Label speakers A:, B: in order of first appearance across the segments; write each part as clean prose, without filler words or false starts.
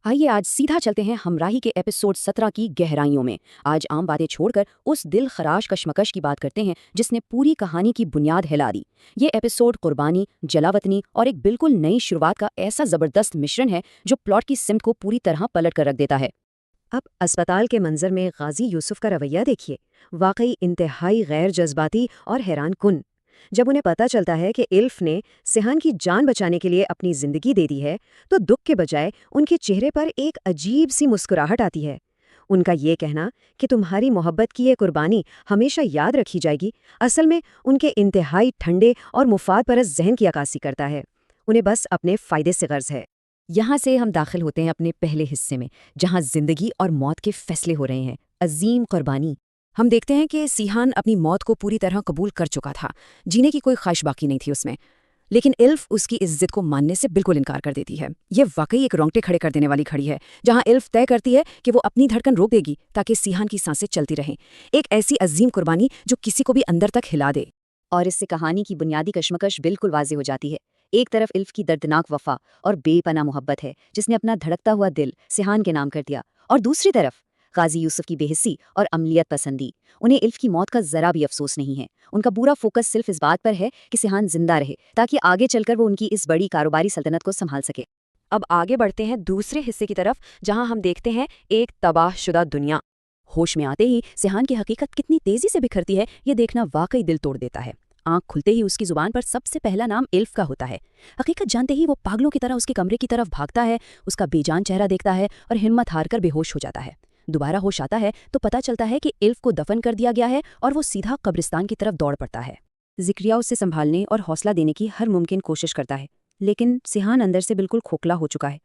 A: आइए आज सीधा चलते हैं हमराही के एपिसोड 17 की गहराइयों में। आज आम बातें छोड़कर उस दिल खराश कशमकश की बात करते हैं जिसने पूरी कहानी की बुनियाद हिला दी। ये एपिसोड कुर्बानी, जलावतनी और एक बिल्कुल नई शुरुआत का ऐसा जबरदस्त मिश्रण है जो प्लॉट की सिमत को पूरी तरह पलट कर रख देता है।
B: अब अस्पताल के मंजर में गाजी यूसुफ का रवैया देखिए, वाकई इंतहाई गैर जज्बाती और हैरान कुन। जब उन्हें पता चलता है कि इल्फ ने सिहान की जान बचाने के लिए अपनी जिंदगी दे दी है, तो दुख के बजाय उनके चेहरे पर एक अजीब सी मुस्कुराहट आती है। उनका ये कहना कि तुम्हारी मोहब्बत की ये कुर्बानी हमेशा याद रखी जाएगी, असल में उनके इंतहाई ठंडे और मुफाद परस्त जहन की अक्कासी करता है। उन्हें बस अपने फ़ायदे से गर्ज है।
A: यहाँ से हम दाखिल होते हैं अपने पहले हिस्से में, जहाँ जिंदगी और मौत के फैसले हो रहे हैं। अजीम कुर्बानी। हम देखते हैं कि सिहान अपनी मौत को पूरी तरह कबूल कर चुका था। जीने की कोई ख्वाहिश बाकी नहीं थी उसमें। लेकिन इल्फ उसकी इज्जत को मानने से बिल्कुल इनकार कर देती है। ये वाकई एक रोंगटे खड़े कर देने वाली खड़ी है, जहां इल्फ तय करती है कि वो अपनी धड़कन रोक देगी ताकि सिहान की सांसें चलती रहें। एक ऐसी अजीम कुर्बानी जो किसी को भी अंदर तक हिला दे। और इससे कहानी की बुनियादी कशमकश बिल्कुल वाज़ेह हो जाती है। एक तरफ इल्फ की दर्दनाक वफा और बेपनाह मोहब्बत है जिसने अपना धड़कता हुआ दिल सिहान के नाम कर दिया, और दूसरी तरफ गाजी यूसुफ की बेहिस्सी और अमलियत पसंदी। उन्हें इल्फ की मौत का जरा भी अफसोस नहीं है। उनका पूरा फोकस सिर्फ इस बात पर है कि सिहान जिंदा रहे ताकि आगे चलकर वो उनकी इस बड़ी कारोबारी सल्तनत को संभाल सके। अब आगे बढ़ते हैं दूसरे हिस्से की तरफ, जहां हम देखते हैं एक तबाहशुदा दुनिया। होश में आते ही सिहान की हकीकत कितनी तेजी से बिखरती है, ये देखना वाकई दिल तोड़ देता है। आंख खुलते ही उसकी जुबान पर सबसे पहला नाम इल्फ का होता है। हकीकत जानते ही वो पागलों की तरह उसके कमरे की तरफ भागता है, उसका बेजान चेहरा देखता है और हिम्मत हारकर बेहोश हो जाता है। दोबारा होश आता है तो पता चलता है कि इल्फ को दफन कर दिया गया है और वो सीधा कब्रिस्तान की तरफ दौड़ पड़ता है। जिक्रिया उसे संभालने और हौसला देने की हर मुमकिन कोशिश करता है, लेकिन सिहान अंदर से बिल्कुल खोखला हो चुका है।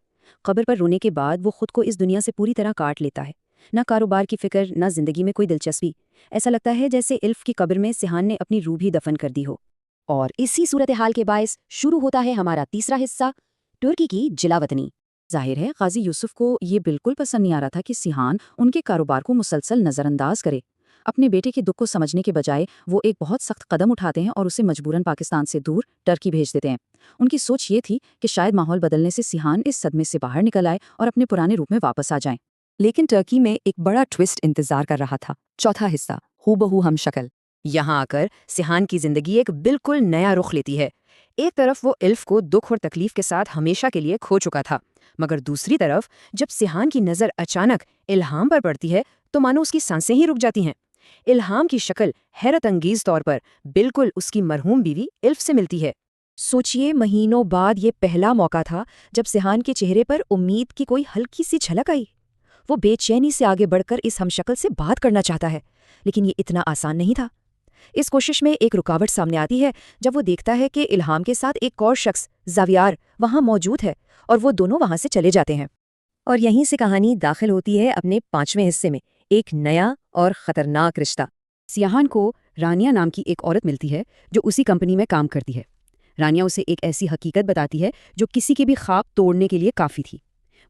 A: कब्र पर रोने के बाद वो खुद को इस दुनिया से पूरी तरह काट लेता है। न कारोबार की फिक्र, न जिंदगी में कोई दिलचस्पी। ऐसा लगता है जैसे इल्फ की कब्र में सिहान ने अपनी रूह भी दफन कर दी हो। और इसी सूरत हाल के बायस शुरू होता है हमारा तीसरा हिस्सा, तुर्की की जिलावतनी। जाहिर है गाजी यूसुफ को ये बिल्कुल पसंद नहीं आ रहा था कि सिहान उनके कारोबार को मुसलसल नज़रअंदाज करे। अपने बेटे के दुख को समझने के बजाय वो एक बहुत सख्त कदम उठाते हैं और उसे मजबूरन पाकिस्तान से दूर टर्की भेज देते हैं। उनकी सोच ये थी कि शायद माहौल बदलने से सिहान इस सदमे से बाहर निकल आए और अपने पुराने रूप में वापस आ जाएं। लेकिन टर्की में एक बड़ा ट्विस्ट इंतजार कर रहा था। चौथा हिस्सा, हूबहू हम शक्ल। यहाँ आकर सिहान की जिंदगी एक बिल्कुल नया रुख लेती है। एक तरफ वो इल्फ को दुख और तकलीफ के साथ हमेशा के लिए खो चुका था, मगर दूसरी तरफ जब सिहान की नज़र अचानक इल्हाम पर पड़ती है तो मानो उसकी सांसें ही रुक जाती हैं। इल्हाम की शक्ल हैरत अंगेज तौर पर बिल्कुल उसकी मरहूम बीवी इल्फ से मिलती है। सोचिए, महीनों बाद ये पहला मौका था जब सिहान के चेहरे पर उम्मीद की कोई हल्की सी झलक आई। वो बेचैनी से आगे बढ़कर इस हमशक्ल से बात करना चाहता है, लेकिन ये इतना आसान नहीं था। इस कोशिश में एक रुकावट सामने आती है जब वो देखता है कि इल्हाम के साथ एक और शख्स ज़ावियार वहाँ मौजूद है, और वो दोनों वहाँ से चले जाते हैं।
B: और यहीं से कहानी दाखिल होती है अपने पांचवें हिस्से में, एक नया और खतरनाक रिश्ता।
A: सिहान को रानिया नाम की एक औरत मिलती है जो उसी कंपनी में काम करती है। रानिया उसे एक ऐसी हकीकत बताती है जो किसी के भी ख्वाब तोड़ने के लिए काफ़ी थी।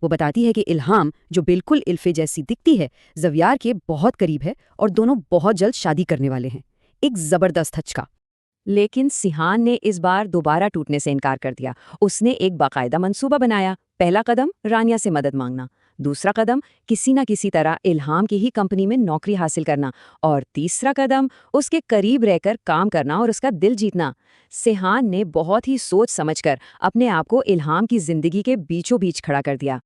A: वो बताती है कि इल्हाम, जो बिल्कुल इल्फे जैसी दिखती है, ज़वियार के बहुत करीब है और दोनों बहुत जल्द शादी करने वाले हैं। एक ज़बरदस्त हचका।
B: लेकिन सिहान ने इस बार दोबारा टूटने से इनकार कर दिया। उसने एक बाकायदा मंसूबा बनाया। पहला कदम रानिया से मदद मांगना, दूसरा कदम किसी न किसी तरह इल्हाम की ही कंपनी में नौकरी हासिल करना, और तीसरा कदम उसके करीब रहकर काम करना और उसका दिल जीतना। सिहान ने बहुत ही सोच समझकर अपने आप को इल्हाम की जिंदगी के बीचों बीच खड़ा कर दिया।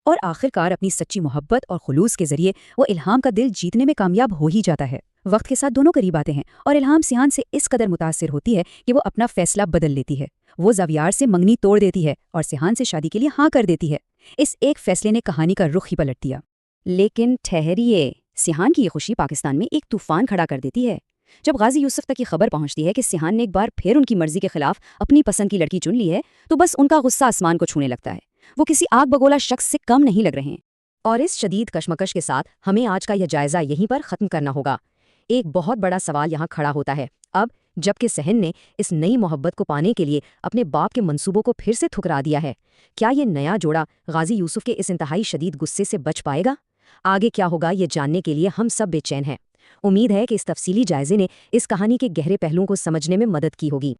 A: और आखिरकार अपनी सच्ची मोहब्बत और खुलूस के जरिए वो इल्हाम का दिल जीतने में कामयाब हो ही जाता है। वक्त के साथ दोनों करीब आते हैं और इल्हाम सिहान से इस कदर मुतासिर होती है कि वो अपना फैसला बदल लेती है। वो ज़ावियार से मंगनी तोड़ देती है और सिहान से शादी के लिए हाँ कर देती है। इस एक फैसले ने कहानी का रुख ही पलट दिया। लेकिन ठहरिए, सिहान की ये खुशी पाकिस्तान में एक तूफान खड़ा कर देती है। जब गाजी यूसुफ तक ये खबर पहुंचती है कि सिहान ने एक बार फिर उनकी मर्जी के खिलाफ अपनी पसंद की लड़की चुन ली है, तो बस उनका गुस्सा आसमान को छूने लगता है। वो किसी आग बगोला शख्स से कम नहीं लग रहे हैं। और इस शदीद कशमकश के साथ हमें आज का यह जायजा यहीं पर ख़त्म करना होगा। एक बहुत बड़ा सवाल यहाँ खड़ा होता है। अब जबकि सहन ने इस नई मोहब्बत को पाने के लिए अपने बाप के मंसूबों को फिर से ठुकरा दिया है, क्या ये नया जोड़ा गाजी यूसुफ के इस इंतहाई शदीद गुस्से से बच पाएगा? आगे क्या होगा ये जानने के लिए हम सब बेचैन हैं। उम्मीद है कि इस तफसीली जायजे ने इस कहानी के गहरे पहलुओं को समझने में मदद की होगी।